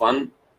1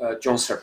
64,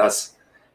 10।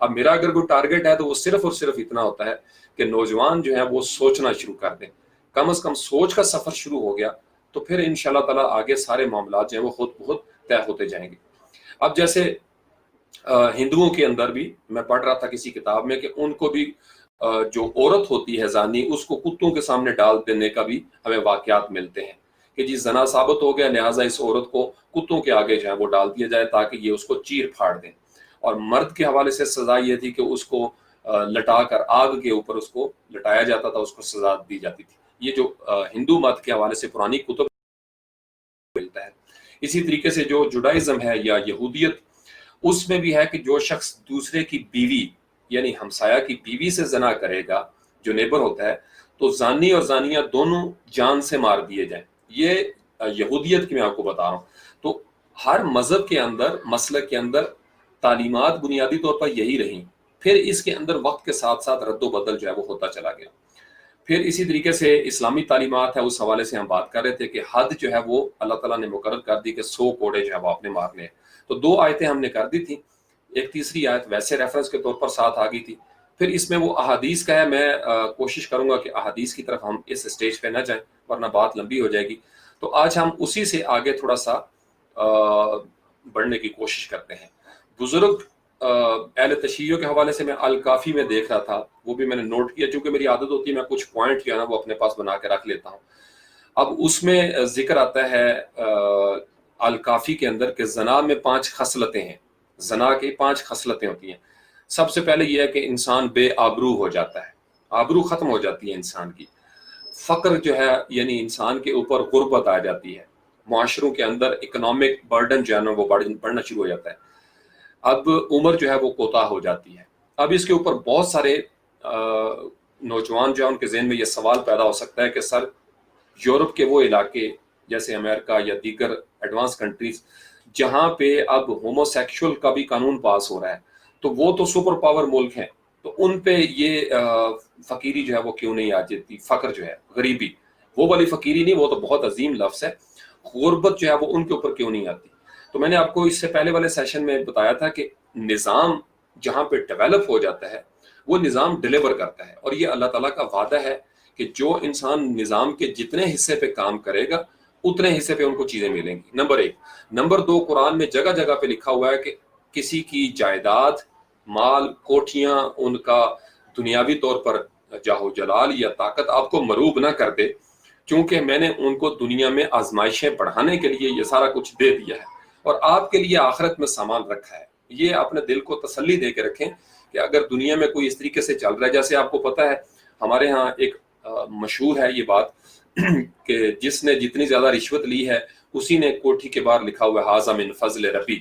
اب میرا اگر کوئی ٹارگیٹ ہے تو وہ صرف اور صرف اتنا ہوتا ہے کہ نوجوان جو ہے وہ سوچنا شروع کر دیں، کم از کم سوچ کا سفر شروع ہو گیا تو پھر انشاءاللہ تعالیٰ آگے سارے معاملات جو ہیں وہ خود بخود طے ہوتے جائیں گے۔ اب جیسے ہندوؤں کے اندر بھی میں پڑھ رہا تھا کسی کتاب میں کہ ان کو بھی جو عورت ہوتی ہے زانی، اس کو کتوں کے سامنے ڈال دینے کا بھی ہمیں واقعات ملتے ہیں کہ جی زنا ثابت ہو گیا، لہٰذا اس عورت کو کتوں کے آگے جو ہے وہ ڈال دیا جائے تاکہ یہ اس کو چیر پھاڑ دیں۔ اور مرد کے حوالے سے سزا یہ تھی کہ اس کو لٹا کر آگ کے اوپر اس کو لٹایا جاتا تھا، اس کو سزا دی جاتی تھی۔ یہ جو ہندو مت کے حوالے سے پرانی کتب ملتا ہے۔ اسی طریقے سے جو جوڈائزم ہے یا یہودیت، اس میں بھی ہے کہ جو شخص دوسرے کی بیوی یعنی ہمسایہ کی بیوی سے زنا کرے گا، جو نیبر ہوتا ہے، تو زانی اور زانیہ دونوں جان سے مار دیے جائیں۔ یہ یہودیت کی میں آپ کو بتا رہا ہوں۔ تو ہر مذہب کے اندر، مسلک کے اندر تعلیمات بنیادی طور پر یہی رہیں، پھر اس کے اندر وقت کے ساتھ ساتھ رد و بدل جو ہے وہ ہوتا چلا گیا۔ پھر اسی طریقے سے اسلامی تعلیمات ہے، اس حوالے سے ہم بات کر رہے تھے کہ حد جو ہے وہ اللہ تعالیٰ نے مقرر کر دی کہ 100 کوڑے جو ہے وہ آپ نے مارنے ہیں۔ تو 2 آیتیں ہم نے کر دی تھیں، ایک تیسری آیت ویسے ریفرنس کے طور پر ساتھ آ گئی تھی۔ پھر اس میں وہ احادیث کا ہے، میں کوشش کروں گا کہ احادیث کی طرف ہم اس سٹیج پہ نہ جائیں ورنہ بات لمبی ہو جائے گی۔ تو آج ہم اسی سے آگے تھوڑا سا بڑھنے کی کوشش کرتے ہیں۔ بزرگ اہل تشیع کے حوالے سے میں الکافی میں دیکھ رہا تھا، وہ بھی میں نے نوٹ کیا، چونکہ میری عادت ہوتی ہے میں کچھ پوائنٹ جو ہے نا وہ اپنے پاس بنا کے رکھ لیتا ہوں۔ اب اس میں ذکر آتا ہے الکافی کے اندر کہ زنا میں 5 خصلتیں ہیں، زنا کی 5 خصلتیں ہوتی ہیں۔ سب سے پہلے یہ ہے کہ انسان بے آبرو ہو جاتا ہے، آبرو ختم ہو جاتی ہے انسان کی۔ فقر جو ہے یعنی انسان کے اوپر غربت آ جاتی ہے، معاشروں کے اندر اکنامک برڈن جو ہے نا وہ بڑھنا شروع ہو جاتا ہے۔ اب عمر جو ہے وہ کوتاہ ہو جاتی ہے۔ اب اس کے اوپر بہت سارے نوجوان جو ہے ان کے ذہن میں یہ سوال پیدا ہو سکتا ہے کہ سر یورپ کے وہ علاقے جیسے امریکہ یا دیگر ایڈوانس کنٹریز جہاں پہ اب ہومو سیکشول کا بھی قانون پاس ہو رہا ہے، تو وہ تو سپر پاور ملک ہیں، تو ان پہ یہ فقیری جو ہے وہ کیوں نہیں آ جاتی؟ فقر جو ہے، غریبی، وہ والی فقیری نہیں، وہ تو بہت عظیم لفظ ہے، غربت جو ہے وہ ان کے اوپر کیوں نہیں آتی؟ تو میں نے آپ کو اس سے پہلے والے سیشن میں بتایا تھا کہ نظام جہاں پہ ڈیولپ ہو جاتا ہے وہ نظام ڈیلیور کرتا ہے، اور یہ اللہ تعالیٰ کا وعدہ ہے کہ جو انسان نظام کے جتنے حصے پہ کام کرے گا اتنے حصے پہ ان کو چیزیں ملیں گی۔ نمبر 1۔ نمبر 2، قرآن میں جگہ جگہ پہ لکھا ہوا ہے کہ کسی کی جائیداد، مال، کوٹھیاں، ان کا دنیاوی طور پر جاہو جلال یا طاقت آپ کو مروب نہ کر دے، کیونکہ میں نے ان کو دنیا میں آزمائشیں بڑھانے کے لیے یہ سارا کچھ دے دیا ہے اور آپ کے لیے آخرت میں سامان رکھا ہے۔ یہ اپنے دل کو تسلی دے کے رکھیں کہ اگر دنیا میں کوئی اس طریقے سے چل رہا ہے، جیسے آپ کو پتہ ہے ہمارے ہاں ایک مشہور ہے یہ بات کہ جس نے جتنی زیادہ رشوت لی ہے اسی نے کوٹھی کے باہر لکھا ہوا ہے ھذا من فضل ربی،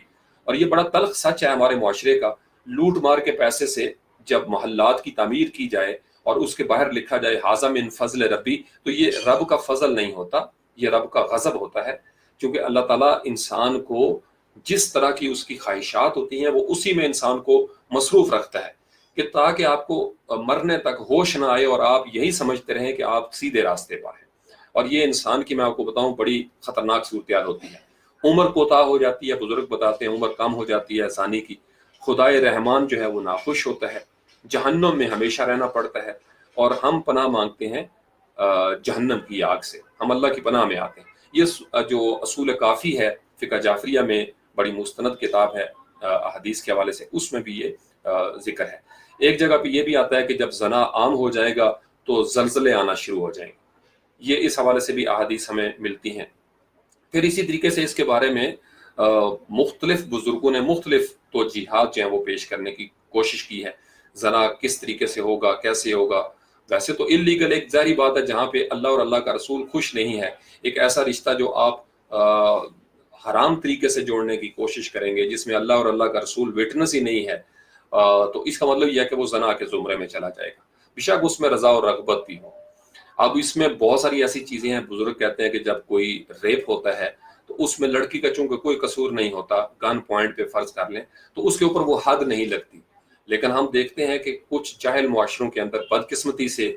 اور یہ بڑا تلخ سچ ہے ہمارے معاشرے کا۔ لوٹ مار کے پیسے سے جب محلات کی تعمیر کی جائے اور اس کے باہر لکھا جائے ھذا من فضل ربی، تو یہ رب کا فضل نہیں ہوتا، یہ رب کا غضب ہوتا ہے، کیونکہ اللہ تعالیٰ انسان کو جس طرح کی اس کی خواہشات ہوتی ہیں وہ اسی میں انسان کو مصروف رکھتا ہے کہ تاکہ آپ کو مرنے تک ہوش نہ آئے اور آپ یہی سمجھتے رہیں کہ آپ سیدھے راستے پر ہیں۔ اور یہ انسان کی میں آپ کو بتاؤں بڑی خطرناک صورتحال ہوتی ہے۔ عمر کوتاہ ہو جاتی ہے، بزرگ بتاتے ہیں عمر کم ہو جاتی ہے زانی کی، خدائے رحمان جو ہے وہ ناخوش ہوتا ہے، جہنم میں ہمیشہ رہنا پڑتا ہے، اور ہم پناہ مانگتے ہیں جہنم کی آگ سے، ہم اللہ کی پناہ میں آتے ہیں۔ یہ جو اصول کافی ہے فقہ جعفریہ میں، بڑی مستند کتاب ہے احادیث کے حوالے سے، اس میں بھی یہ ذکر ہے۔ ایک جگہ پہ یہ بھی آتا ہے کہ جب زنا عام ہو جائے گا تو زلزلے آنا شروع ہو جائیں گے، یہ اس حوالے سے بھی احادیث ہمیں ملتی ہیں۔ پھر اسی طریقے سے اس کے بارے میں مختلف بزرگوں نے مختلف توجیحات جو ہیں وہ پیش کرنے کی کوشش کی ہے۔ زنا کس طریقے سے ہوگا، کیسے ہوگا؟ ویسے تو اللیگل ایک ظاہری بات ہے، جہاں پہ اللہ اور اللہ کا رسول خوش نہیں ہے، ایک ایسا رشتہ جو آپ حرام طریقے سے جوڑنے کی کوشش کریں گے جس میں اللہ اور اللہ کا رسول وٹنس ہی نہیں ہے، تو اس کا مطلب یہ ہے کہ وہ زنا کے زمرے میں چلا جائے گا، بیشک اس میں رضا اور رغبت بھی ہو۔ اب اس میں بہت ساری ایسی چیزیں ہیں، بزرگ کہتے ہیں کہ جب کوئی ریپ ہوتا ہے تو اس میں لڑکی کا چونکہ کوئی قصور نہیں ہوتا، گن پوائنٹ پہ فرض کر لیں تو اس کے اوپر وہ حد نہیں لگتی، لیکن ہم دیکھتے ہیں کہ کچھ جاہل معاشروں کے اندر بدقسمتی سے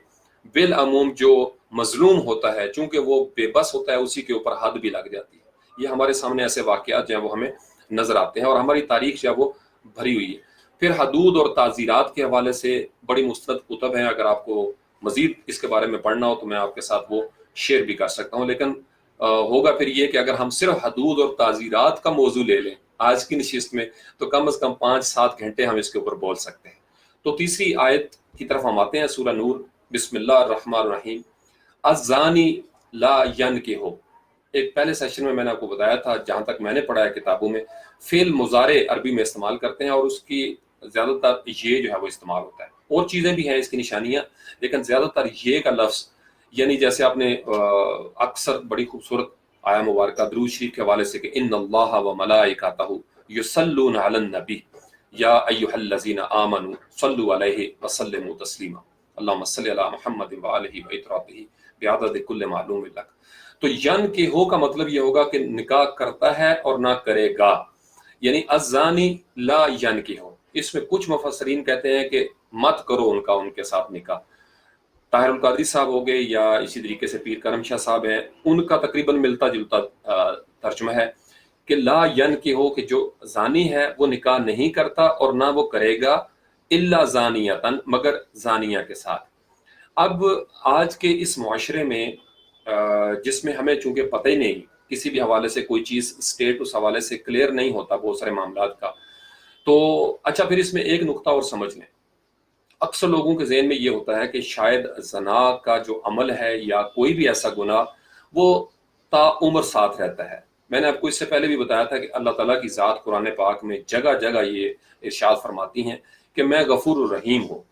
بالعموم جو مظلوم ہوتا ہے چونکہ وہ بے بس ہوتا ہے اسی کے اوپر حد بھی لگ جاتی ہے۔ یہ ہمارے سامنے ایسے واقعات جو ہیں وہ ہمیں نظر آتے ہیں اور ہماری تاریخ جو ہے وہ بھری ہوئی ہے۔ پھر حدود اور تعزیرات کے حوالے سے بڑی مستند کتب ہیں، اگر آپ کو مزید اس کے بارے میں پڑھنا ہو تو میں آپ کے ساتھ وہ شیئر بھی کر سکتا ہوں، لیکن ہوگا پھر یہ کہ اگر ہم صرف حدود اور تعزیرات کا موضوع لے لیں آج کی نشست میں تو کم از کم 5-7 گھنٹے ہم اس کے اوپر بول سکتے ہیں۔ تو تیسری آیت کی طرف ہم آتے ہیں، سورہ نور، بسم اللہ الرحمن الرحیم۔ الزانی لا ینکحو، ایک پہلے سیشن میں نے آپ کو بتایا تھا، جہاں تک میں نے پڑھا ہے کتابوں میں فعل مضارع عربی میں استعمال کرتے ہیں اور اس کی زیادہ تر یہ جو ہے وہ استعمال ہوتا ہے، اور چیزیں بھی ہیں اس کی نشانیاں، لیکن زیادہ تر یہ کا لفظ، یعنی جیسے آپ نے اکثر بڑی خوبصورت آیا مبارکہ درود شریف کے حوالے سے کہ ان اللہ و ملائکتہ یصلون علی النبی یا ایھا الذین آمنوا صلوا علیہ وسلموا تسلیما اللہم صل علی محمد وآلہ واطراطہ بعدد کل معلوم لک۔ تو ین کے ہو کا مطلب یہ ہوگا کہ نکاح کرتا ہے اور نہ کرے گا، یعنی الزانی لا ین کے ہو۔ اس میں کچھ مفسرین کہتے ہیں کہ مت کرو ان کے ساتھ نکاح۔ طاہر القادری صاحب ہو گئے یا اسی طریقے سے پیر کرم شاہ صاحب ہیں، ان کا تقریباً ملتا جلتا ترجمہ ہے کہ لا ین کے ہو، کہ جو زانی ہے وہ نکاح نہیں کرتا اور نہ وہ کرے گا الا زانیتن، مگر زانیہ کے ساتھ۔ اب آج کے اس معاشرے میں جس میں ہمیں چونکہ پتہ ہی نہیں، کسی بھی حوالے سے کوئی چیز اسٹیٹ اس حوالے سے کلیئر نہیں ہوتا بہت سارے معاملات کا، تو اچھا پھر اس میں ایک نقطہ اور سمجھ لیں۔ اکثر لوگوں کے ذہن میں یہ ہوتا ہے کہ شاید زنا کا جو عمل ہے یا کوئی بھی ایسا گناہ وہ تا عمر ساتھ رہتا ہے۔ میں نے آپ کو اس سے پہلے بھی بتایا تھا کہ اللہ تعالیٰ کی ذات قرآن پاک میں جگہ جگہ یہ ارشاد فرماتی ہیں کہ میں غفور الرحیم ہوں۔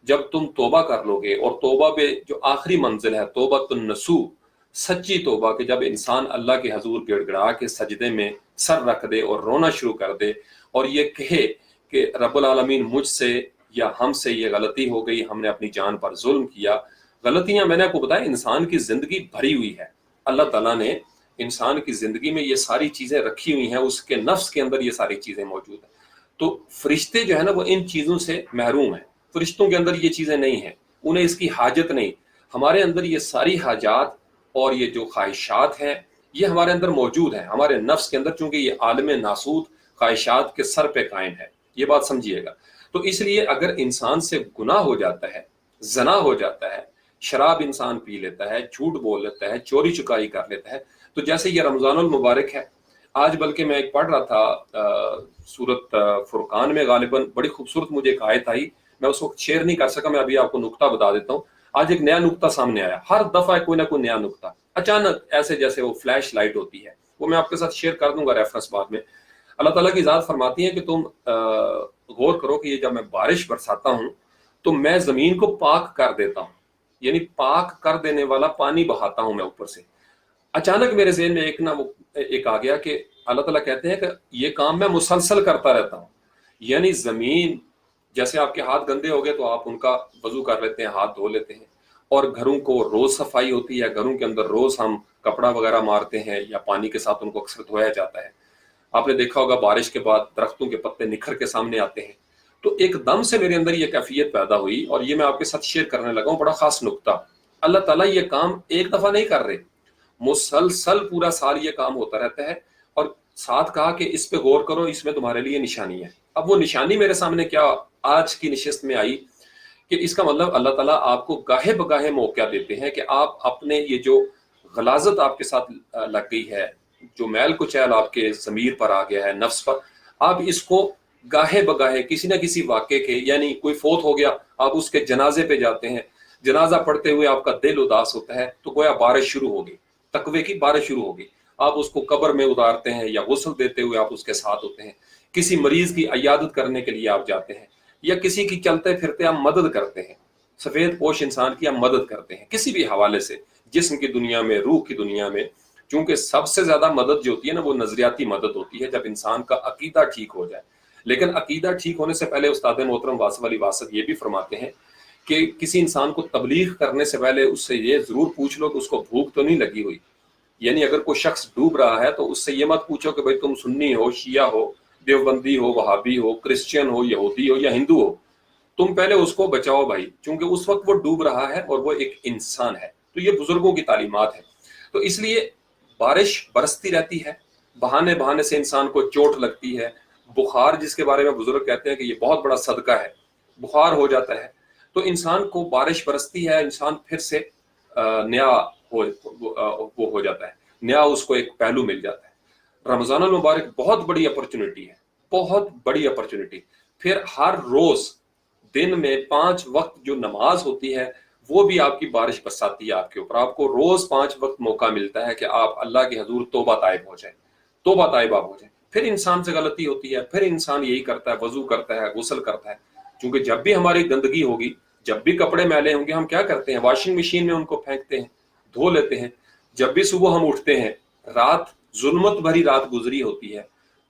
جب تم توبہ کر لو گے، اور توبہ میں جو آخری منزل ہے توبۃ النصوح، سچی توبہ، کہ جب انسان اللہ کے حضور گڑ گڑا کے سجدے میں سر رکھ دے اور رونا شروع کر دے اور یہ کہے کہ رب العالمین مجھ سے یا ہم سے یہ غلطی ہو گئی، ہم نے اپنی جان پر ظلم کیا۔ غلطیاں میں نے آپ کو بتایا انسان کی زندگی بھری ہوئی ہے، اللہ تعالیٰ نے انسان کی زندگی میں یہ ساری چیزیں رکھی ہوئی ہیں، اس کے نفس کے اندر یہ ساری چیزیں موجود ہیں۔ تو فرشتے جو ہے نا وہ ان چیزوں سے محروم ہیں، فرشتوں کے اندر یہ چیزیں نہیں ہیں، انہیں اس کی حاجت نہیں۔ ہمارے اندر یہ ساری حاجات اور یہ جو خواہشات ہیں یہ ہمارے اندر موجود ہیں، ہمارے نفس کے اندر، چونکہ یہ عالم ناسوت خواہشات کے سر پہ قائم ہے، یہ بات سمجھیے گا۔ تو اس لیے اگر انسان سے گناہ ہو جاتا ہے، زنا ہو جاتا ہے، شراب انسان پی لیتا ہے، جھوٹ بول لیتا ہے، چوری چکائی کر لیتا ہے، تو جیسے یہ رمضان المبارک ہے، آج بلکہ میں ایک پڑھ رہا تھا سورۃ فرقان میں، غالباً بڑی خوبصورت مجھے ایک آیت آئی، میں اس وقت شیئر نہیں کر سکا، میں ابھی آپ کو نقطہ بتا دیتا ہوں۔ آج ایک نیا نقطہ سامنے آیا، ہر دفعہ کوئی نہ کوئی نیا نقطہ اچانک ایسے جیسے وہ فلیش لائٹ ہوتی ہے، وہ میں آپ کے ساتھ شیئر کر دوں گا ریفرنس بعد میں۔ اللہ تعالیٰ کی ذات فرماتی ہے کہ تم غور کرو کہ یہ جب میں بارش برساتا ہوں تو میں زمین کو پاک کر دیتا ہوں، یعنی پاک کر دینے والا پانی بہاتا ہوں میں اوپر سے۔ اچانک میرے ذہن میں ایک آ گیا کہ اللہ تعالیٰ کہتے ہیں کہ یہ کام میں مسلسل کرتا رہتا ہوں، یعنی زمین، جیسے آپ کے ہاتھ گندے ہو گئے تو آپ ان کا وضو کر لیتے ہیں، ہاتھ دھو لیتے ہیں، اور گھروں کو روز صفائی ہوتی ہے، گھروں کے اندر روز ہم کپڑا وغیرہ مارتے ہیں یا پانی کے ساتھ ان کو اکثر دھویا جاتا ہے۔ آپ نے دیکھا ہوگا بارش کے بعد درختوں کے پتے نکھر کے سامنے آتے ہیں۔ تو ایک دم سے میرے اندر یہ کیفیت پیدا ہوئی، اور یہ میں آپ کے ساتھ شیئر کرنے لگا ہوں، بڑا خاص نقطہ۔ اللہ تعالیٰ یہ کام ایک دفعہ نہیں کر رہے، مسلسل پورا سال یہ کام ہوتا رہتا ہے، اور ساتھ کہا کہ اس پہ غور کرو، اس میں تمہارے لیے نشانی ہے۔ اب وہ نشانی میرے سامنے کیا آج کی نشست میں آئی کہ اس کا مطلب اللہ تعالیٰ آپ کو گاہے بگاہے موقع دیتے ہیں کہ آپ اپنے یہ جو غلاظت آپ کے ساتھ لگ گئی ہے، جو میل کچیل آپ کے ضمیر پر آ گیا ہے، نفس پر، آپ اس کو گاہے بگاہے کسی نہ کسی واقعے کے، یعنی کوئی فوت ہو گیا آپ اس کے جنازے پہ جاتے ہیں، جنازہ پڑھتے ہوئے آپ کا دل اداس ہوتا ہے تو گویا بارش شروع ہوگی، تقوی کی بارش شروع ہوگی، آپ اس کو قبر میں اتارتے ہیں یا غسل دیتے ہوئے آپ اس کے ساتھ ہوتے ہیں، کسی مریض کی عیادت کرنے کے لیے آپ جاتے ہیں، یا کسی کی چلتے پھرتے آپ مدد کرتے ہیں، سفید پوش انسان کی آپ مدد کرتے ہیں کسی بھی حوالے سے، جسم کی دنیا میں، روح کی دنیا میں۔ چونکہ سب سے زیادہ مدد جو ہوتی ہے نا وہ نظریاتی مدد ہوتی ہے، جب انسان کا عقیدہ ٹھیک ہو جائے۔ لیکن عقیدہ ٹھیک ہونے سے پہلے استاد محترم واصف علی واسط یہ بھی فرماتے ہیں کہ کسی انسان کو تبلیغ کرنے سے پہلے اس سے یہ ضرور پوچھ لو کہ اس کو بھوک تو نہیں لگی ہوئی، یعنی اگر کوئی شخص ڈوب رہا ہے تو اس سے یہ مت پوچھو کہ بھائی تم سنی ہو، شیعہ ہو، دیوبندی ہو، وہابی ہو، کرسچین ہو، یہودی ہو یا ہندو ہو، تم پہلے اس کو بچاؤ بھائی، کیونکہ اس وقت وہ ڈوب رہا ہے اور وہ ایک انسان ہے۔ تو یہ بزرگوں کی تعلیمات ہے۔ تو اس لیے بارش برستی رہتی ہے، بہانے بہانے سے انسان کو چوٹ لگتی ہے، بخار جس کے بارے میں بزرگ کہتے ہیں کہ یہ بہت بڑا صدقہ ہے، بخار ہو جاتا ہے تو انسان کو بارش برستی ہے، انسان پھر سے نیا وہ ہو جاتا ہے، نیا اس کو ایک پہلو مل جاتا ہے۔ رمضان المبارک بہت بڑی اپرچونٹی ہے، بہت بڑی اپرچونٹی۔ پھر ہر روز دن میں 5 وقت جو نماز ہوتی ہے وہ بھی آپ کی بارش برساتی ہے آپ کے اوپر۔ آپ کو روز 5 وقت موقع ملتا ہے کہ آپ اللہ کے حضور توبہ طائب ہو جائیں، توبہ طائب آپ ہو جائیں۔ پھر انسان سے غلطی ہوتی ہے، پھر انسان یہی کرتا ہے، وضو کرتا ہے، غسل کرتا ہے، کیونکہ جب بھی ہماری گندگی ہوگی، جب بھی کپڑے میلے ہوں گے، ہم کیا کرتے ہیں؟ واشنگ مشین میں ان کو پھینکتے ہیں، دھو لیتے ہیں۔ جب بھی صبح ہم اٹھتے ہیں، رات ظلمت بھری رات گزری ہوتی ہے،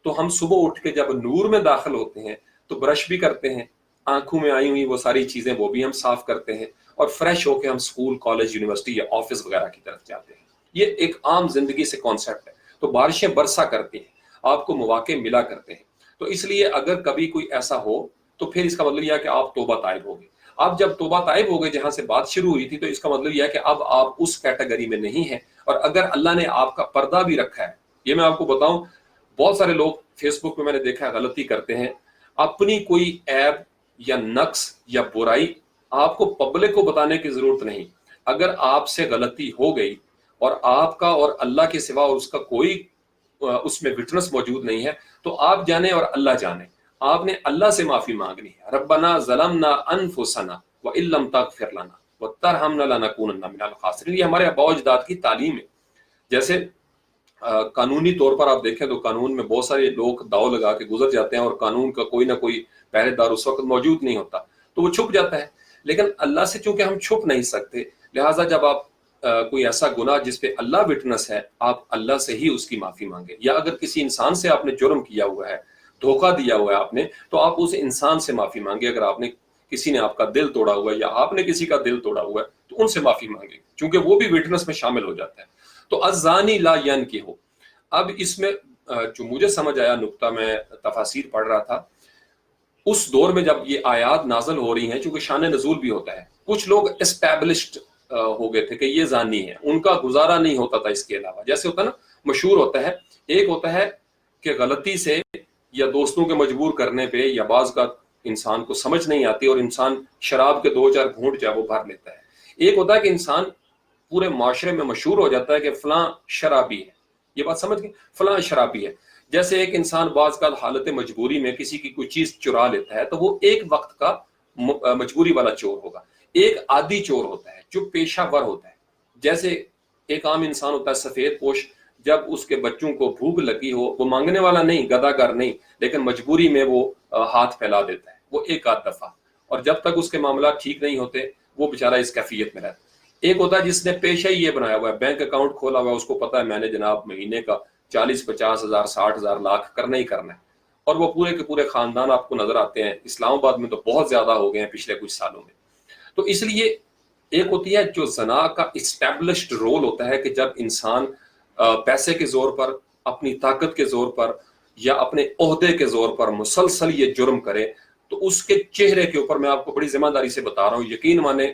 تو ہم صبح اٹھ کے جب نور میں داخل ہوتے ہیں تو برش بھی کرتے ہیں، آنکھوں میں آئی ہوئی وہ ساری چیزیں وہ بھی ہم صاف کرتے ہیں، اور فریش ہو کے ہم اسکول، کالج، یونیورسٹی یا آفس وغیرہ کی طرف جاتے ہیں۔ یہ ایک عام زندگی سے کانسیپٹ ہے۔ تو بارشیں برسا کرتی ہیں، آپ کو مواقع ملا کرتے ہیں۔ تو اس لیے اگر کبھی کوئی ایسا ہو تو پھر اس کا مطلب یہ ہے کہ آپ توبہ طائب ہو گئے۔ آپ جب توبہ طائب ہو گئے، جہاں سے بات شروع ہوئی تھی، تو اس کا مطلب یہ ہے کہ اب آپ اس کیٹیگری میں نہیں ہیں۔ اور اگر اللہ نے آپ کا پردہ بھی رکھا ہے، یہ میں آپ کو بتاؤں، بہت سارے لوگ فیس بک پہ میں نے دیکھا ہے غلطی کرتے ہیں، اپنی کوئی عیب یا نقص یا برائی آپ کو پبلک کو بتانے کی ضرورت نہیں۔ اگر آپ سے غلطی ہو گئی اور آپ کا اور اللہ کے سوا اور اس کا کوئی اس میں وٹنس موجود نہیں ہے، تو آپ جانیں اور اللہ جانے، آپ نے اللہ سے معافی مانگنی ہے۔ ربنا ظلمنا انفسنا وان لم تغفر لنا وترحمنا لنکونن من الخاسرین۔ یہ ہمارے آباء و اجداد کی تعلیم ہے۔ جیسے قانونی طور پر آپ دیکھیں تو قانون میں بہت سارے لوگ داؤ لگا کے گزر جاتے ہیں، اور قانون کا کوئی نہ کوئی پہرے دار اس وقت موجود نہیں ہوتا تو وہ چھپ جاتا ہے۔ لیکن اللہ سے چونکہ ہم چھپ نہیں سکتے، لہٰذا جب آپ کوئی ایسا گناہ جس پہ اللہ وٹنس ہے، آپ اللہ سے ہی اس کی معافی مانگے۔ یا اگر کسی انسان سے آپ نے جرم کیا ہوا ہے، دھوکہ دیا ہوا ہے آپ نے، تو آپ اس انسان سے معافی مانگے۔ اگر آپ نے کسی نے آپ کا دل توڑا ہوا ہے یا آپ نے کسی کا دل توڑا ہوا ہے تو ان سے معافی مانگے، چونکہ وہ بھی وٹنس میں شامل ہو جاتا ہے۔ تو الزانی لا ینکح، اب اس میں جو مجھے سمجھ آیا نقطہ، میں تفاسیر پڑھ رہا تھا، اس دور میں جب یہ آیات نازل ہو رہی ہیں، چونکہ شان نزول بھی ہوتا ہے، کچھ لوگ اسٹیبلشڈ ہو گئے تھے کہ یہ زانی ہے، ان کا گزارا نہیں ہوتا تھا اس کے علاوہ۔ جیسے ہوتا ہے نا، مشہور ہوتا ہے، ایک ہوتا ہے کہ غلطی سے یا دوستوں کے مجبور کرنے پہ یا بعض کا انسان کو سمجھ نہیں آتی اور انسان شراب کے 2-4 گھونٹ جو ہے وہ بھر لیتا ہے۔ ایک ہوتا ہے کہ انسان پورے معاشرے میں مشہور ہو جاتا ہے کہ فلاں شرابی ہے، یہ بات سمجھ گئے، فلاں شرابی ہے۔ جیسے ایک انسان بعض کا حالت مجبوری میں کسی کی کوئی چیز چرا لیتا ہے تو وہ ایک وقت کا مجبوری والا چور ہوگا۔ ایک عادی چور ہوتا ہے جو پیشہ ور ہوتا ہے، جیسے ایک عام انسان ہوتا ہے سفید پوش، جب اس کے بچوں کو بھوک لگی ہو، وہ مانگنے والا نہیں، گداگر نہیں، لیکن مجبوری میں وہ ہاتھ پھیلا دیتا ہے، وہ ایک آدھ دفعہ، اور جب تک اس کے معاملات ٹھیک نہیں ہوتے وہ بیچارہ اس کیفیت میں رہتا ہے۔ ایک ہوتا ہے جس نے پیشہ ہی یہ بنایا ہوا ہے، بینک اکاؤنٹ کھولا ہوا ہے، اس کو پتا ہے میں نے جناب مہینے کا 40-50 ہزار 60 ہزار لاکھ کرنا ہی کرنا ہے، اور وہ پورے کے پورے خاندان آپ کو نظر آتے ہیں۔ اسلام آباد میں تو بہت زیادہ ہو گئے ہیں پچھلے کچھ سالوں میں۔ تو اس لیے ایک ہوتی ہے جو زنا کا اسٹیبلشڈ رول ہوتا ہے، کہ جب انسان پیسے کے زور پر، اپنی طاقت کے زور پر یا اپنے عہدے کے زور پر مسلسل یہ جرم کرے، تو اس کے چہرے کے اوپر، میں آپ کو بڑی ذمہ داری سے بتا رہا ہوں، یقین مانے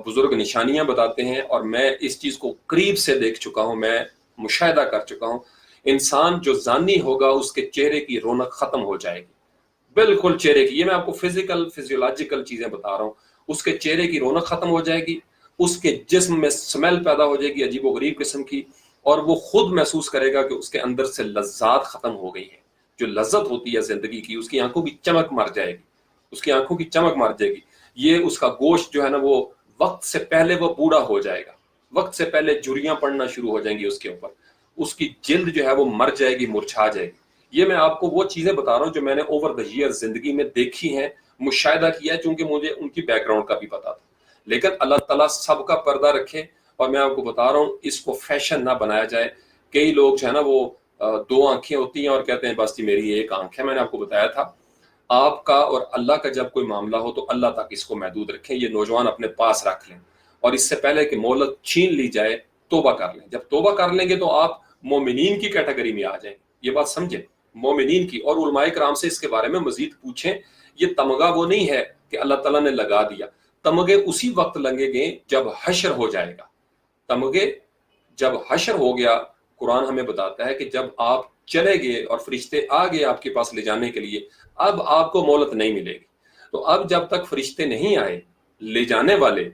بزرگ نشانیاں بتاتے ہیں، اور میں اس چیز کو قریب سے دیکھ چکا ہوں، میں مشاہدہ کر چکا ہوں۔ انسان جو زانی ہوگا اس کے چہرے کی رونق ختم ہو جائے گی، بالکل چہرے کی، یہ میں آپ کو فزیولوجیکل چیزیں بتا رہا ہوں، اس کے چہرے کی رونق ختم ہو جائے گی، اس کے جسم میں سمیل پیدا ہو جائے گی عجیب و غریب قسم کی، اور وہ خود محسوس کرے گا کہ اس کے اندر سے لذات ختم ہو گئی ہے۔ جو لذت ہوتی ہے زندگی کی، اس کی آنکھوں کی چمک مر جائے گی، اس کی آنکھوں کی چمک مر جائے گی۔ یہ اس کا گوشت جو ہے نا، وہ وقت سے پہلے وہ بوڑھا ہو جائے گا، وقت سے پہلے جھریاں پڑنا شروع ہو جائیں گی اس کے اوپر، اس کی جلد جو ہے وہ مر جائے گی، مرچھا جائے گی۔ یہ میں آپ کو وہ چیزیں بتا رہا ہوں جو میں نے اوور دا ایئر زندگی میں دیکھی ہیں، مشاہدہ کیا ہے، چونکہ مجھے ان کی بیک گراؤنڈ کا بھی پتا تھا۔ لیکن اللہ تعالیٰ سب کا پردہ رکھے، اور میں آپ کو بتا رہا ہوں اس کو فیشن نہ بنایا جائے۔ کئی لوگ جو ہے نا وہ 2 آنکھیں ہوتی ہیں اور کہتے ہیں بس میری ایک آنکھ ہے۔ میں نے آپ کو بتایا تھا، آپ کا اور اللہ کا جب کوئی معاملہ ہو تو اللہ تک اس کو محدود رکھیں، یہ نوجوان اپنے پاس رکھ لیں، اور اس سے پہلے کہ مہلت چھین لی جائے توبہ کر لیں۔ جب توبہ کر لیں گے تو آپ مومنین کی کیٹیگری میں آ جائیں، یہ بات سمجھیں، مومنین کی۔ اور علماء کرام سے اس کے بارے میں مزید پوچھیں۔ یہ تمغہ وہ نہیں ہے کہ اللہ تعالیٰ نے لگا دیا، تمغے اسی وقت لگیں گے جب حشر ہو جائے گا۔ تمغے جب حشر ہو گیا، قرآن ہمیں بتاتا ہے کہ جب آپ چلے گئے اور فرشتے آ گئے آپ کے پاس لے جانے کے لیے، اب آپ کو مہلت نہیں ملے گی۔ تو اب جب تک فرشتے نہیں آئے، لے جانے والے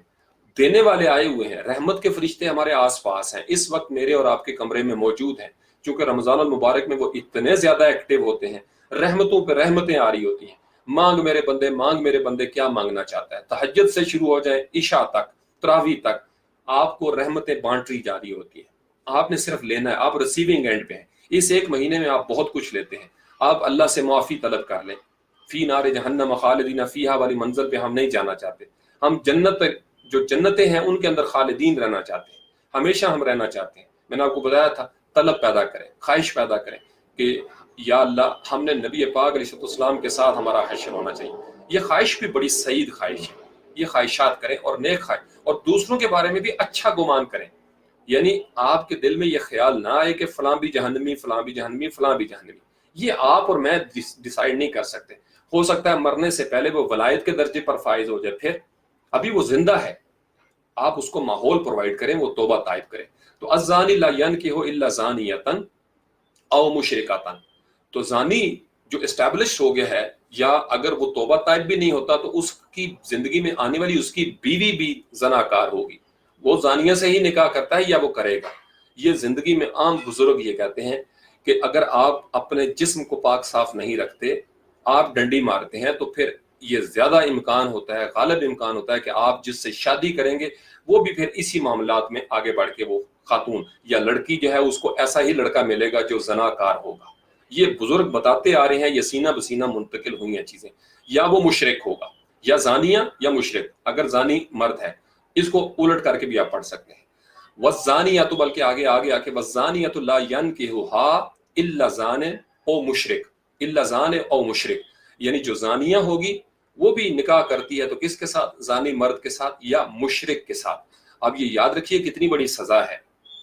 دینے والے آئے ہوئے ہیں، رحمت کے فرشتے ہمارے آس پاس ہیں، اس وقت میرے اور آپ کے کمرے میں موجود ہیں، چونکہ رمضان المبارک میں وہ اتنے زیادہ ایکٹیو ہوتے ہیں، رحمتوں پہ رحمتیں آ رہی ہوتی ہیں۔ مانگ میرے بندے، مانگ میرے بندے، کیا مانگنا چاہتا ہے؟ تہجد سے شروع ہو جائے عشاء تک، تراویح تک، آپ کو رحمتیں بانٹی جا رہی ہوتی ہیں، آپ نے صرف لینا ہے، آپ ریسیونگ اینڈ پہ ہیں۔ اس ایک مہینے میں آپ بہت کچھ لیتے ہیں، آپ اللہ سے معافی طلب کر لیں۔ فی نار جہنم خالدین فیہا والی منزل پہ ہم نہیں جانا چاہتے، ہم جنت، جو جنتیں ہیں ان کے اندر خالدین رہنا چاہتے ہیں، ہمیشہ ہم رہنا چاہتے ہیں۔ میں نے آپ کو بتایا تھا، طلب پیدا کریں، خواہش پیدا کریں کہ یا اللہ ہم نے نبی پاک علیہ السلام کے ساتھ ہمارا حشر ہونا چاہیے۔ یہ خواہش بھی بڑی سعید خواہش ہے، یہ خواہشات کریں اور نیک خواہش، اور دوسروں کے بارے میں بھی اچھا گمان کریں، یعنی آپ کے دل میں یہ خیال نہ آئے کہ فلاں بھی جہنمی، فلاں بھی جہنمی، فلاں بھی جہنمی۔ یہ آپ اور میں ڈیسائیڈ نہیں کر سکتے۔ ہو سکتا ہے مرنے سے پہلے وہ ولایت کے درجے پر فائز ہو جائے، پھر ابھی وہ زندہ ہے، آپ اس کو ماحول پرووائڈ کریں، وہ توبہ طائب کریں۔ تو الزانی لا ینکح الا زانیۃ او مشرکۃ، تو زانی جو اسٹیبلش ہو گیا ہے، یا اگر وہ توبہ طائب بھی نہیں ہوتا تو اس کی زندگی میں آنے والی اس کی بیوی بھی زناکار ہوگی، وہ زانیہ سے ہی نکاح کرتا ہے یا وہ کرے گا۔ یہ زندگی میں عام بزرگ یہ کہتے ہیں کہ اگر آپ اپنے جسم کو پاک صاف نہیں رکھتے، آپ ڈنڈی مارتے ہیں، تو پھر یہ زیادہ امکان ہوتا ہے، غالب امکان ہوتا ہے کہ آپ جس سے شادی کریں گے وہ بھی پھر اسی معاملات میں آگے بڑھ کے وہ خاتون یا لڑکی جو ہے اس کو ایسا ہی لڑکا ملے گا جو زناکار ہوگا۔ یہ بزرگ بتاتے آ رہے ہیں، یہ سینہ بسینہ منتقل ہوئی ہیں چیزیں۔ یا وہ مشرک ہوگا، یا زانیہ یا مشرک، اگر زانی مرد ہے، اس کو الٹ کر کے بھی آپ پڑھ سکتے ہیں۔ والزانیۃ، بلکہ آگے آ کے والزانیۃ لا ینکحها الا زان او مشرک، الا زان او مشرک، یعنی جو زانیہ ہوگی وہ بھی نکاح کرتی ہے تو کس کے ساتھ؟ زانی مرد کے ساتھ یا مشرک کے ساتھ۔ اب یہ یاد رکھیے کتنی بڑی سزا ہے۔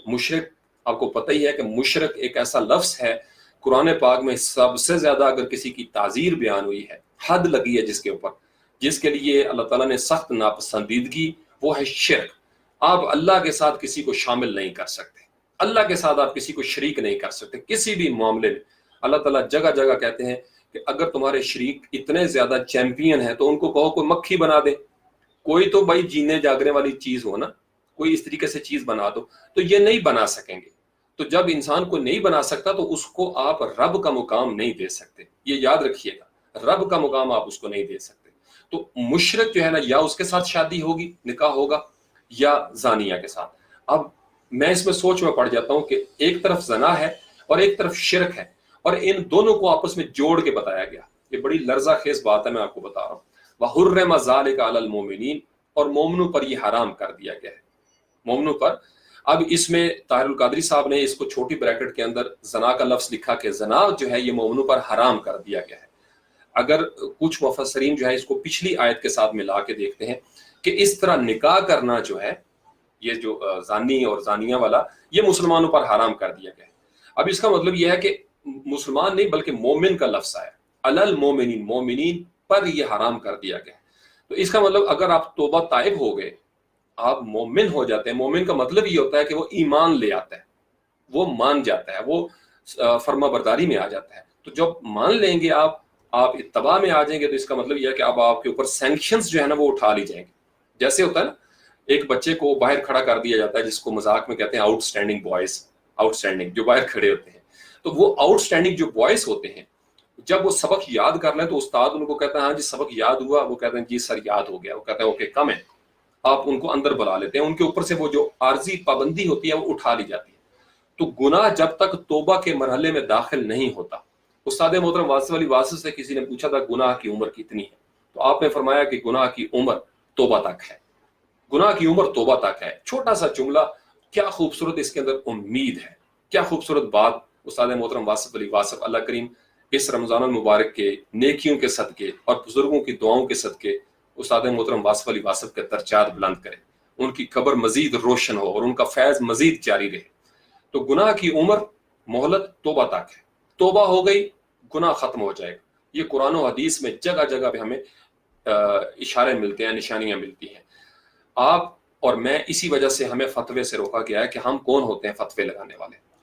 مشرک، آپ کو پتہ ہی ہے کہ مشرک ایک ایسا لفظ ہے قرآن پاک میں سب سے زیادہ اگر کسی کی تعزیر بیان ہوئی ہے، حد لگی ہے جس کے اوپر، جس کے لیے اللہ تعالیٰ نے سخت ناپسندیدگی، وہ ہے شرک۔ آپ اللہ کے ساتھ کسی کو شامل نہیں کر سکتے، اللہ کے ساتھ آپ کسی کو شریک نہیں کر سکتے کسی بھی معاملے میں۔ اللہ تعالیٰ جگہ جگہ کہتے ہیں کہ اگر تمہارے شریک اتنے زیادہ چیمپئن ہیں تو ان کو کہو کوئی مکھی بنا دے، کوئی تو بھائی جینے جاگنے والی چیز ہو نا، کوئی اس طریقے سے چیز بنا دو، تو یہ نہیں بنا سکیں گے۔ تو جب انسان کو نہیں بنا سکتا تو اس کو آپ رب کا مقام نہیں دے سکتے، یہ یاد رکھیے گا، رب کا مقام آپ اس کو نہیں دے سکتے۔ تو مشرک جو ہے نا، یا اس کے ساتھ شادی ہوگی، نکاح ہوگا، یا زانیہ کے ساتھ۔ اب میں اس میں سوچ میں پڑ جاتا ہوں کہ ایک طرف زنا ہے اور ایک طرف شرک ہے، اور ان دونوں کو آپس میں جوڑ کے بتایا گیا۔ یہ بڑی لرزہ خیز بات ہے، میں آپ کو بتا رہا ہوں۔ وَحُرِّمَ ذَلِكَ عَلَى الْمُؤْمِنِينَ، اور مومنوں پر یہ حرام کر دیا گیا ہے، مومنوں پر۔ اب اس میں طاہر القادری صاحب نے اس کو چھوٹی بریکٹ کے اندر زنا کا لفظ لکھا کہ زنا جو ہے یہ مومنوں پر حرام کر دیا گیا ہے۔ اگر کچھ مفسرین جو ہے اس کو پچھلی آیت کے ساتھ ملا کے دیکھتے ہیں کہ اس طرح نکاح کرنا جو ہے، یہ جو زانی اور زانیہ والا، یہ مسلمانوں پر حرام کر دیا گیا ہے۔ اب اس کا مطلب یہ ہے کہ مسلمان نہیں بلکہ مومن کا لفظ ہے، علی المومنین، مومنین پر یہ حرام کر دیا گیا ہے۔ تو اس کا مطلب اگر آپ توبہ طائب ہو گئے، آپ مومن ہو جاتے ہیں، مومن کا مطلب یہ ہوتا ہے کہ وہ ایمان لے آتا ہے، وہ مان جاتا ہے، وہ فرما برداری میں آ جاتا ہے۔ تو جب مان لیں گے آپ اتباع میں آ جائیں گے، تو اس کا مطلب یہ ہے کہ اب آپ کے اوپر سینکشنز جو ہے نا وہ اٹھا لی جائیں گے۔ جیسے ہوتا ہے نا، ایک بچے کو باہر کھڑا کر دیا جاتا ہے، جس کو مذاق میں کہتے ہیں out standing boys, out standing جو باہر کھڑے ہوتے ہیں۔ تو وہ آؤٹ اسٹینڈنگ جو بوائز ہوتے ہیں، جب وہ سبق یاد کر لیں تو استاد ان کو کہتا ہے ہاں جی سبق یاد ہوا، وہ کہتے ہیں جی سر یاد ہو گیا، وہ کہتے ہیں اوکے کم ہے، آپ ان کو اندر بلا لیتے ہیں، ان کے اوپر سے وہ جو عارضی پابندی ہوتی ہے وہ اٹھا لی جاتی ہے۔ تو گناہ جب تک توبہ کے مرحلے میں داخل نہیں ہوتا، استاد محترم واصف علی واصف سے کسی نے پوچھا تھا گناہ کی عمر کتنی ہے، تو آپ نے فرمایا کہ گناہ کی عمر توبہ تک ہے، گناہ کی عمر توبہ تک ہے۔ چھوٹا سا جملہ، کیا خوبصورت اس کے اندر امید ہے، کیا خوبصورت بات استاد محترم واصف علی واصف، اللہ کریم اس رمضان المبارک کے نیکیوں کے صدقے اور بزرگوں کی دعاؤں کے صدقے استاد محترم واصف علی واصف کے درجات بلند کرے، ان کی قبر مزید روشن ہو اور ان کا فیض مزید جاری رہے۔ تو گناہ کی عمر مہلت توبہ تک ہے، توبہ ہو گئی گناہ ختم ہو جائے گا۔ یہ قرآن و حدیث میں جگہ جگہ پہ ہمیں اشارے ملتے ہیں، نشانیاں ملتی ہیں۔ آپ اور میں اسی وجہ سے ہمیں فتوے سے روکا گیا ہے کہ ہم کون ہوتے ہیں فتوے لگانے والے۔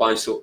500,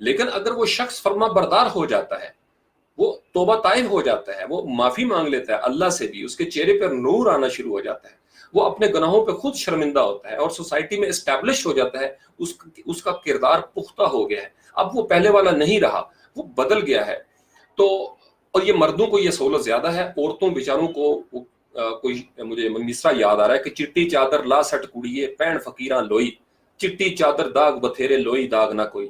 لیکن اگر وہ شخص فرما بردار ہو جاتا ہے، وہ توبہ طائب ہو جاتا ہے، وہ معافی مانگ لیتا ہے اللہ سے بھی، اس کے چہرے پر نور آنا شروع ہو جاتا ہے، وہ اپنے گناہوں پہ خود شرمندہ ہوتا ہے اور سوسائٹی میں اسٹیبلش ہو جاتا ہے، اس کا کردار پختہ ہو گیا ہے، اب وہ پہلے والا نہیں رہا، وہ بدل گیا ہے۔ تو اور یہ مردوں کو یہ سہولت زیادہ ہے، عورتوں بیچاروں کو کوئی مجھے مصرع یاد آ رہا ہے کہ چٹی چادر لا سٹ کڑیے پین فقیراں لوئی، چٹی چادر داغ بتھیرے لوئی داغ نہ کوئی۔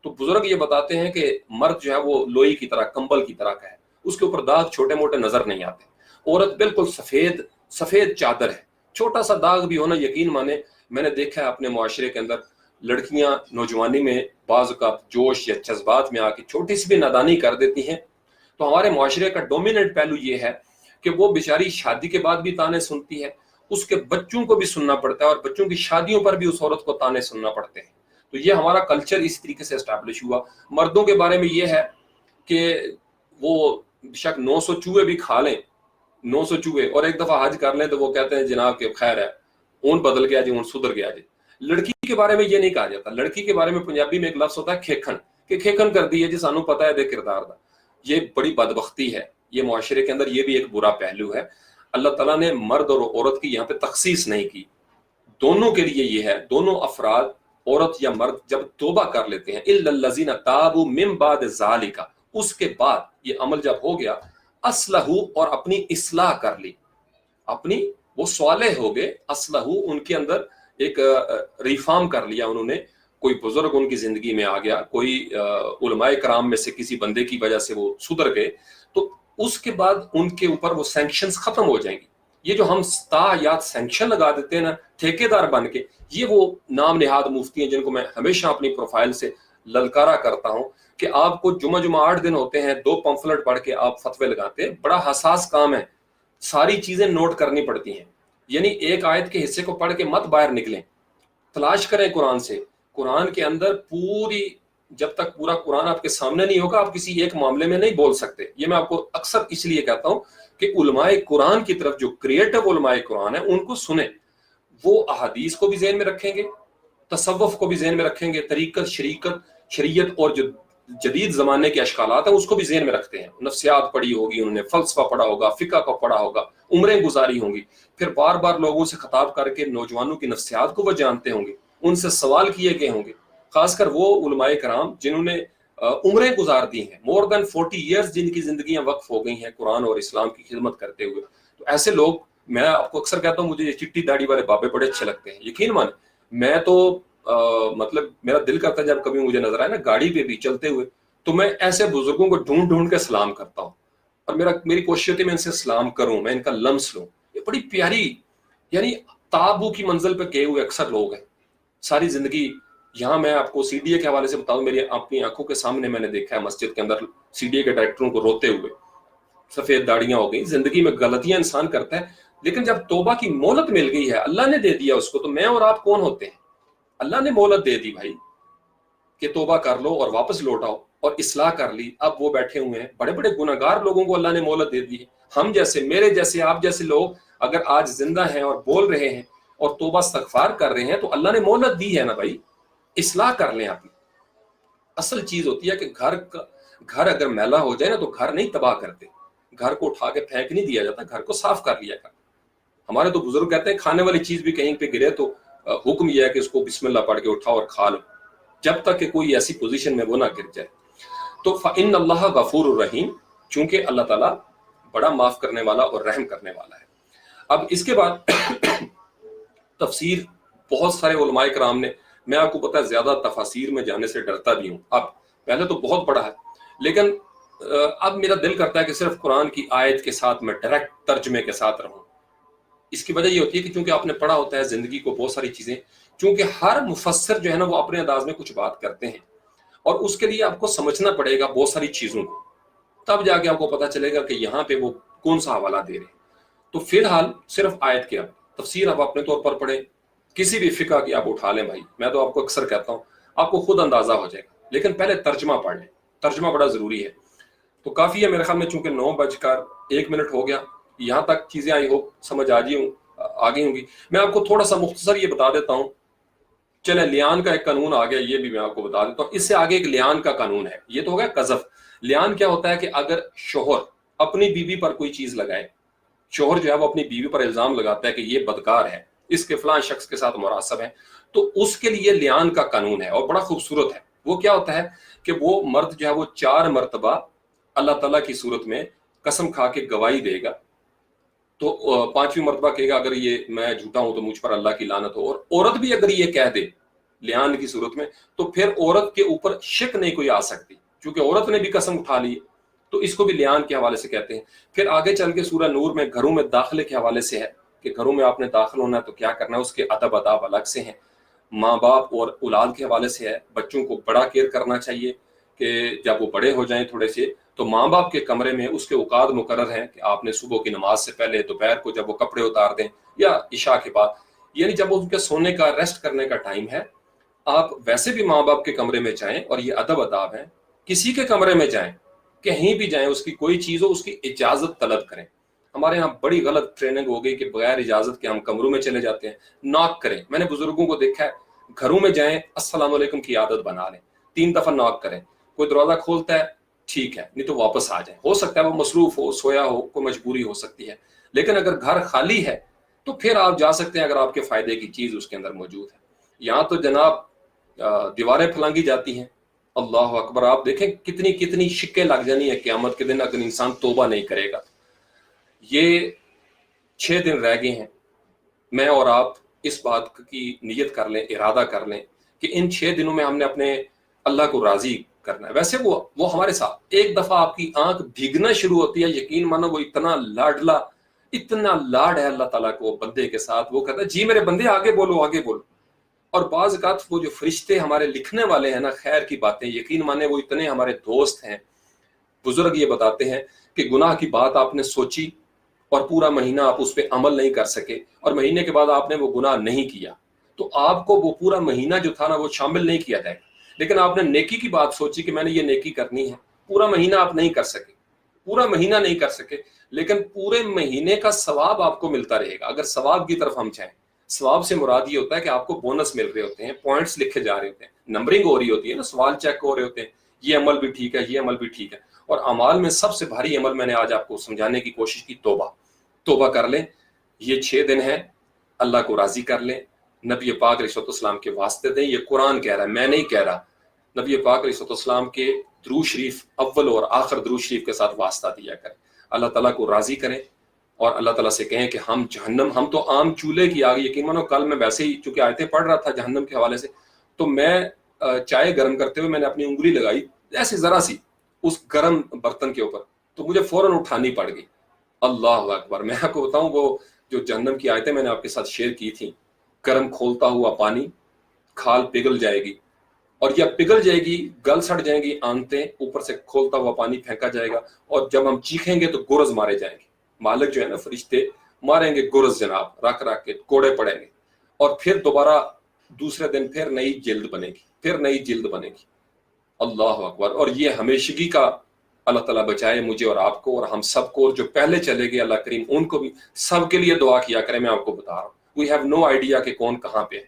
تو بزرگ یہ بتاتے ہیں کہ مرد جو ہے وہ لوئی کی طرح، کمبل کی طرح کا ہے، اس کے اوپر داغ چھوٹے موٹے نظر نہیں آتے، عورت بالکل سفید چادر ہے، چھوٹا سا داغ بھی ہونا یقین مانے، میں نے دیکھا ہے اپنے معاشرے کے اندر لڑکیاں نوجوانی میں بعض اوقات جوش یا جذبات میں آ کے چھوٹی سی بھی نادانی کر دیتی ہیں، تو ہمارے معاشرے کا ڈومیننٹ پہلو یہ ہے کہ وہ بیچاری شادی کے بعد بھی تانے سنتی ہے، اس کے بچوں کو بھی سننا پڑتا ہے، اور بچوں کی شادیوں پر بھی اس عورت کو تانے سننا پڑتے ہیں۔ تو یہ ہمارا کلچر اس طریقے سے اسٹیبلش ہوا۔ مردوں کے بارے میں یہ ہے کہ وہ شک 900 چوہے بھی کھا لیں، 900 چوہے، اور ایک دفعہ حج کر لیں تو وہ کہتے ہیں جناب کہ خیر ہے، اون بدل گیا جی، اون سدھر گیا جی۔ لڑکی کے بارے میں یہ نہیں کہا جاتا، لڑکی کے بارے میں پنجابی میں ایک لفظ ہوتا ہے کھیکھن، کہ کھیکھن کر دی ہے جی، سانو پتہ ہے دے کردار دا۔ یہ بڑی بدبختی ہے، یہ معاشرے کے اندر یہ بھی ایک برا پہلو ہے۔ اللہ تعالیٰ نے مرد اور عورت کی یہاں پہ تخصیص نہیں کی، دونوں کے لیے یہ ہے، دونوں افراد عورت یا مرد جب توبہ کر لیتے ہیں، الا الذین تابوا من بعد ذالک، اس کے بعد یہ عمل جب ہو گیا، اصلحوا، اور اپنی اصلاح کر لی، اپنی وہ صالح ہو گئے، اصلحوا ان کے اندر ایک ریفارم کر لیا انہوں نے، کوئی بزرگ ان کی زندگی میں آ گیا، کوئی علماء کرام میں سے کسی بندے کی وجہ سے وہ سدھر گئے، تو اس کے بعد ان کے اوپر وہ سینکشنز ختم ہو جائیں گی۔ یہ جو ہم یاد سینکشن لگا دیتے ہیں نا ٹھیکے دار بن کے، یہ وہ نام نہاد مفتی ہیں جن کو میں ہمیشہ اپنی پروفائل سے للکارا کرتا ہوں کہ آپ کو جمعہ 8 دن ہوتے ہیں، 2 پمفلٹ پڑھ کے آپ فتوے لگاتے ہیں، بڑا حساس کام ہے، ساری چیزیں نوٹ کرنی پڑتی ہیں، یعنی ایک آیت کے حصے کو پڑھ کے مت باہر نکلیں، تلاش کریں قرآن سے، قرآن کے اندر پوری، جب تک پورا قرآن آپ کے سامنے نہیں ہوگا آپ کسی ایک معاملے میں نہیں بول سکتے۔ یہ میں آپ کو اکثر اس لیے کہتا ہوں کہ علماء قرآن کی طرف، جو کریٹو علماء قرآن ہیں، ان کو سنیں، وہ احادیث کو بھی ذہن میں رکھیں گے، تصوف کو بھی ذہن میں رکھیں گے، طریقت، شریعت اور جو جدید زمانے کے اشکالات ہیں اس کو بھی ذہن میں رکھتے ہیں، نفسیات پڑھی ہوگی انہوں نے، فلسفہ پڑھا ہوگا، فقہ کو پڑھا ہوگا، عمریں گزاری ہوں گی، پھر بار بار لوگوں سے خطاب کر کے نوجوانوں کی نفسیات کو وہ جانتے ہوں گے، ان سے سوال کیے گئے ہوں گے، خاص کر وہ علماء کرام جنہوں نے عمریں گزار دی ہیں، مور دین 40 ایئرز جن کی زندگیاں وقف ہو گئی ہیں قرآن اور اسلام کی خدمت کرتے ہوئے، تو ایسے لوگ، میں آپ کو اکثر کہتا ہوں مجھے یہ چٹی داڑھی والے بابے بڑے اچھے لگتے ہیں، یقین مانے میں تو مطلب میرا دل کرتا ہے جب کبھی مجھے نظر آئے نا گاڑی پہ بھی چلتے ہوئے تو میں ایسے بزرگوں کو ڈھونڈ ڈھونڈ کے سلام کرتا ہوں، اور میری کوشش ہوتی ہے میں ان سے سلام کروں، میں ان کا لمس لوں۔ یہ بڑی پیاری، یعنی تابو کی منزل پہ گئے ہوئے اکثر لوگ ہیں ساری زندگی۔ یہاں میں آپ کو سی ڈی اے کے حوالے سے بتاؤں، میری اپنی آنکھوں کے سامنے میں نے دیکھا ہے مسجد کے اندر سی ڈی اے کے ڈائریکٹروں کو روتے ہوئے، سفید داڑیاں ہو گئی، زندگی میں غلطیاں انسان کرتا ہے، لیکن جب توبہ کی مہلت مل گئی ہے، اللہ نے دے دیا اس کو، تو میں اور آپ کون ہوتے ہیں؟ اللہ نے مہلت دے دی بھائی کہ توبہ کر لو اور واپس لوٹ آؤ، اور اصلاح کر لی، اب وہ بیٹھے ہوئے ہیں، بڑے بڑے گناہگار لوگوں کو اللہ نے مہلت دے دی ہے۔ ہم جیسے، میرے جیسے، آپ جیسے لوگ اگر آج زندہ ہیں اور بول رہے ہیں اور توبہ استغفار کر رہے ہیں تو اللہ نے مہلت دی ہے نا بھائی، اصلاح کر لیں اپنی۔ اصل چیز ہوتی ہے کہ گھر اگر میلا ہو جائے نا تو گھر نہیں تباہ کرتے، گھر کو اٹھا کے پھینک نہیں دیا جاتا، گھر کو صاف کر لیا کرتا۔ ہمارے تو بزرگ کہتے ہیں کھانے والی چیز بھی کہیں پہ گرے تو حکم یہ ہے کہ اس کو بسم اللہ پڑھ کے اٹھاؤ اور کھا لو، جب تک کہ کوئی ایسی پوزیشن میں وہ نہ گر جائے۔ تو فإن اللہ غفور الرحیم، چونکہ اللہ تعالیٰ بڑا معاف کرنے والا اور رحم کرنے والا ہے۔ اب اس کے بعد تفسیر بہت سارے علماء کرام نے، میں آپ کو پتا ہے زیادہ تفاسیر میں جانے سے ڈرتا بھی ہوں، اب پہلے تو بہت بڑا ہے، لیکن اب میرا دل کرتا ہے کہ صرف قرآن کی آیت کے ساتھ میں ڈائریکٹ ترجمے کے ساتھ رہوں۔ اس کی وجہ یہ ہوتی ہے کہ چونکہ آپ نے پڑھا ہوتا ہے زندگی کو بہت ساری چیزیں، چونکہ ہر مفسر جو ہے نا وہ اپنے انداز میں کچھ بات کرتے ہیں، اور اس کے لیے آپ کو سمجھنا پڑے گا بہت ساری چیزوں کو، تب جا کے آپ کو پتا چلے گا کہ یہاں پہ وہ کون سا حوالہ دے رہے ہیں۔ تو فی الحال صرف آیت کے، اب تفسیر آپ اپنے طور پر پڑھیں، کسی بھی فقہ کی آپ اٹھا لیں بھائی، میں تو آپ کو اکثر کہتا ہوں آپ کو خود اندازہ ہو جائے گا، لیکن پہلے ترجمہ پڑھ لیں، ترجمہ بڑا ضروری ہے۔ تو کافی ہے میرے خیال میں، چونکہ 9:01 ہو گیا، یہاں تک چیزیں آئی ہو سمجھ آ گئی ہوں گی۔ میں آپ کو تھوڑا سا مختصر یہ بتا دیتا ہوں چلے لیان کا ایک قانون آ گیا، یہ بھی میں آپ کو بتا دیتا ہوں. اس سے آگے ایک لیان کا قانون ہے. یہ تو ہو گیا قذف. لیان کیا ہوتا ہے کہ اگر شوہر اپنی بیوی پر کوئی چیز لگائے، شوہر جو ہے وہ اپنی بیوی پر الزام لگاتا ہے کہ یہ بدکار ہے، اس کے فلاں شخص کے ساتھ مراسب ہے، تو اس کے لیے لیان کا قانون ہے اور بڑا خوبصورت ہے. وہ کیا ہوتا ہے کہ وہ مرد جو ہے وہ 4 مرتبہ اللہ تعالیٰ کی صورت میں قسم کھا کے گواہی دے گا. تو 5ویں مرتبہ کہے گا اگر یہ میں جھوٹا ہوں تو مجھ پر اللہ کی لعنت ہو. اور عورت بھی اگر یہ کہہ دے لیان کی صورت میں، تو پھر عورت کے اوپر شک نہیں کوئی آ سکتی، کیونکہ عورت نے بھی قسم اٹھا لی. تو اس کو بھی لیان کے حوالے سے کہتے ہیں. پھر آگے چل کے سورہ نور میں گھروں میں داخلے کے حوالے سے ہے کہ گھروں میں آپ نے داخل ہونا ہے تو کیا کرنا ہے، اس کے ادب آداب الگ سے ہیں. ماں باپ اور اولاد کے حوالے سے ہے، بچوں کو بڑا کیئر کرنا چاہیے کہ جب وہ بڑے ہو جائیں تھوڑے سے تو ماں باپ کے کمرے میں اس کے اوقات مقرر ہیں کہ آپ نے صبح کی نماز سے پہلے، دوپہر کو جب وہ کپڑے اتار دیں، یا عشاء کے بعد، یعنی جب ان کے سونے کا ریسٹ کرنے کا ٹائم ہے، آپ ویسے بھی ماں باپ کے کمرے میں جائیں. اور یہ ادب آداب ہے، کسی کے کمرے میں جائیں، کہیں بھی جائیں، اس کی کوئی چیز ہو اس کی اجازت طلب کریں. ہمارے یہاں بڑی غلط ٹریننگ ہو گئی کہ بغیر اجازت کے ہم کمروں میں چلے جاتے ہیں. ناک کریں. میں نے بزرگوں کو دیکھا ہے گھروں میں جائیں السلام علیکم کی عادت بنا لیں، 3 دفعہ ناک کریں. کوئی دروازہ کھولتا ہے ٹھیک ہے، نہیں تو واپس آ جائیں. ہو سکتا ہے وہ مصروف ہو، سویا ہو، کوئی مجبوری ہو سکتی ہے، لیکن اگر گھر خالی ہے تو پھر آپ جا سکتے ہیں اگر آپ کے فائدے کی چیز اس کے اندر موجود ہے. یہاں تو جناب دیواریں پھلانگی جاتی ہیں. اللہ اکبر. آپ دیکھیں کتنی کتنی شکیں لگ جانی ہے قیامت کے دن اگر انسان توبہ نہیں کرے گا. یہ 6 دن رہ گئے ہیں. میں اور آپ اس بات کی نیت کر لیں، ارادہ کر لیں کہ ان 6 دنوں میں ہم نے اپنے اللہ کو راضی کرنا ہے. ویسے وہ ہمارے ساتھ ایک دفعہ آپ کی آنکھ بھیگنا شروع ہوتی ہے، یقین مانو وہ اتنا لاڈلا، اتنا لاڈ ہے اللہ تعالیٰ کو بندے کے ساتھ. وہ کہتا ہے جی میرے بندے آگے بولو آگے بولو. اور بعض اوقات وہ جو فرشتے ہمارے لکھنے والے ہیں نا خیر کی باتیں، یقین مانے وہ اتنے ہمارے دوست ہیں. بزرگ یہ بتاتے ہیں کہ گناہ کی بات آپ نے سوچی اور پورا مہینہ آپ اس پہ عمل نہیں کر سکے، اور مہینے کے بعد آپ نے وہ گناہ نہیں کیا، تو آپ کو وہ پورا مہینہ جو تھا نا وہ شامل نہیں کیا جائے گا. لیکن آپ نے نیکی کی بات سوچی کہ میں نے یہ نیکی کرنی ہے، پورا مہینہ آپ نہیں کر سکے، پورا مہینہ نہیں کر سکے، لیکن پورے مہینے کا ثواب آپ کو ملتا رہے گا. اگر ثواب کی طرف ہم چاہیں، ثواب سے مراد یہ ہوتا ہے کہ آپ کو بونس مل رہے ہوتے ہیں، پوائنٹس لکھے جا رہے ہوتے ہیں، نمبرنگ ہو رہی ہوتی ہے نا، سوال چیک ہو رہے ہوتے ہیں، یہ عمل بھی ٹھیک ہے، یہ عمل بھی ٹھیک ہے. اور اعمال میں سب سے بھاری عمل میں نے آج آپ کو سمجھانے کی کوشش کی، توبہ کر لیں. یہ 6 دن ہے، اللہ کو راضی کر لیں، نبی پاک علیہ السلام کے واسطے دیں. یہ قرآن کہہ رہا ہے، میں نہیں کہہ رہا. نبی پاک علیہ السلام کے درود شریف اول اور آخر درود شریف کے ساتھ واسطہ دیا کریں. اللہ تعالیٰ کو راضی کریں اور اللہ تعالیٰ سے کہیں کہ ہم جہنم، ہم تو عام چولہے کی آگ، یقین مانو کل میں ویسے ہی چونکہ آیتیں پڑھ رہا تھا جہنم کے حوالے سے، تو میں چائے گرم کرتے ہوئے میں نے اپنی انگلی لگائی ایسے ذرا سی اس گرم برتن کے اوپر، تو مجھے فوراً اٹھانی پڑ گئی. اللہ اکبر. میں آپ کو بتاؤں وہ جو جہنم کی آیتیں میں نے آپ کے ساتھ شیئر کی تھیں، گرم کھولتا ہوا پانی، کھال پگھل جائے گی، اور یا پگھل جائے گی، گل سڑ جائیں گی آنتیں، اوپر سے کھولتا ہوا پانی پھینکا جائے گا، اور جب ہم چیخیں گے تو گرز مارے جائیں گے. مالک جو ہے نا فرشتے ماریں گے گرز جناب، رکھ رکھ کے کوڑے پڑیں گے، اور پھر دوبارہ دوسرے دن پھر نئی جلد بنے گی، پھر نئی جلد بنے گی. اللہ اکبر. اور یہ ہمیشگی کا، اللہ تعالیٰ بچائے مجھے اور آپ کو اور ہم سب کو، اور جو پہلے چلے گئے اللہ کریم ان کو بھی، سب کے لیے دعا کیا کریں. میں آپ کو بتا رہا ہوں وی ہیو نو آئیڈیا کہ کون کہاں پہ ہے.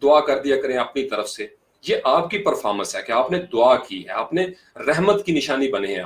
دعا کر دیا کریں اپنی طرف سے. یہ آپ کی پرفارمنس ہے کہ آپ نے دعا کی ہے، آپ نے رحمت کی نشانی بنے ہیں.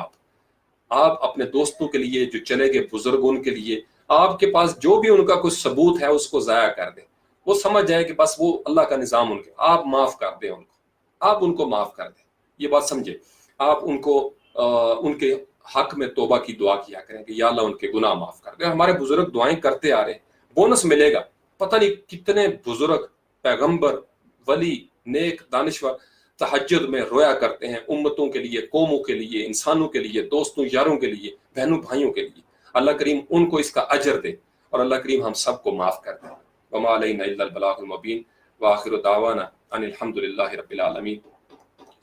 آپ اپنے دوستوں کے لیے جو چلے گئے بزرگ، ان کے لیے آپ کے پاس جو بھی ان کا کوئی ثبوت ہے اس کو ضائع کر دیں. وہ سمجھ جائے کہ بس وہ اللہ کا نظام ان کے، آپ معاف کر دیں ان کو، آپ ان کو معاف کر دیں. یہ بات سمجھے. آپ ان کو ان کے حق میں توبہ کی دعا کیا کریں کہ یا اللہ ان کے گناہ معاف کر دیں. ہمارے بزرگ دعائیں کرتے آ رہے ہیں، بونس ملے گا. پتہ نہیں کتنے بزرگ، پیغمبر، ولی، نیک، دانشور تہجد میں رویا کرتے ہیں امتوں کے لیے، قوموں کے لیے، انسانوں کے لیے، دوستوں یاروں کے لیے، بہنوں بھائیوں کے لیے. اللہ کریم ان کو اس کا اجر دے، اور اللہ کریم ہم سب کو معاف کر دے. وما علینا الا البلاغ المبین. وآخر دعوانا ان الحمد للہ رب العالمین.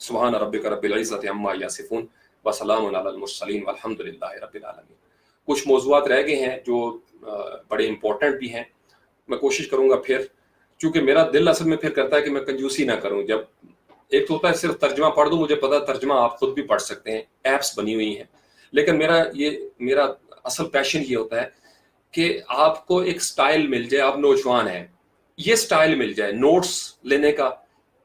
سبحان ربک رب العزت عما یصفون وسلام علی المرسلین والحمد للہ رب العالمین. کچھ موضوعات رہ گئے ہیں جو بڑے امپورٹنٹ بھی ہیں. میں کوشش کروں گا پھر، چونکہ میرا دل اصل میں پھر کرتا ہے کہ میں کنجوسی نہ کروں. جب ایک تو ہوتا ہے صرف ترجمہ پڑھ دوں، مجھے پتا ترجمہ آپ خود بھی پڑھ سکتے ہیں، ایپس بنی ہوئی ہیں، لیکن میرا اصل پیشن یہ ہوتا ہے کہ آپ کو ایک سٹائل مل جائے. آپ نوجوان ہیں، یہ سٹائل مل جائے نوٹس لینے کا،